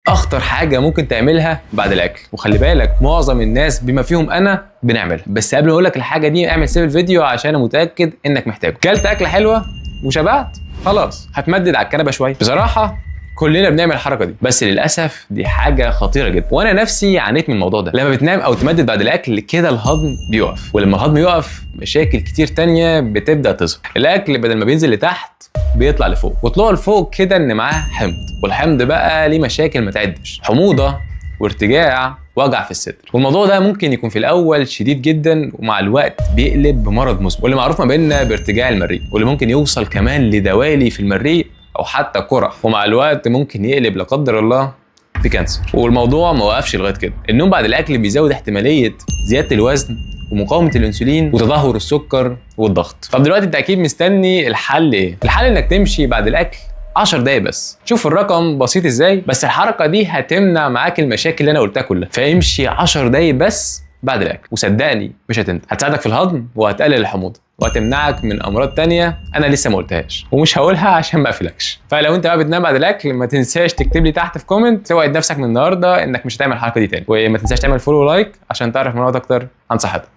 اخطر حاجه ممكن تعملها بعد الاكل، وخلي بالك معظم الناس بما فيهم انا بنعملها. بس قبل ما اقول لك الحاجه دي اعمل سيف الفيديو عشان انا متاكد انك محتاجه. كلت اكله حلوه وشبعت، خلاص هتمدد على الكنبه شويه. بصراحه كلنا بنعمل الحركه دي، بس للاسف دي حاجه خطيره جدا، وانا نفسي عانيت من الموضوع ده. لما بتنام او تمدد بعد الاكل كده الهضم بيقف، ولما الهضم يقف مشاكل كتير تانية بتبدا تظهر. الاكل بدل ما بينزل لتحت بيطلع لفوق، وطلوع لفوق كده ان معاه حمض، والحمض بقى ليه مشاكل ما تعدش، حموضه وارتجاع وجع في الصدر. والموضوع ده ممكن يكون في الاول شديد جدا، ومع الوقت بيقلب بمرض مزمن، واللي معروف ما بيننا بارتجاع المريء، واللي ممكن يوصل كمان لدوالي في المريء او حتى قرح، ومع الوقت ممكن يقلب لا قدر الله في كانسر. والموضوع ما وقفش لغايه كده، النوم بعد الاكل بيزود احتماليه زياده الوزن ومقاومه الانسولين وتدهور السكر والضغط. طب دلوقتي انت اكيد مستني الحل ايه؟ الحل انك تمشي بعد الاكل 10 دقايق بس. شوف الرقم بسيط ازاي، بس الحركه دي هتمنع معاك المشاكل اللي انا قلتها كلها. فامشي 10 دقايق بس بعد الاكل، وصدقني مش هتندم. هتساعدك في الهضم وهتقلل الحموضه وهتمنعك من امراض تانية انا لسه ما قلتهاش ومش هقولها عشان ما اقفلكش. فلو انت بقى بتنام بعد الاكل ما تنساش تكتب لي تحت في كومنت توعد نفسك من النهارده انك مش هتعمل الحركه دي تاني، وما تنساش تعمل فولو ولايك عشان تعرف معلومات اكتر عن صحتك.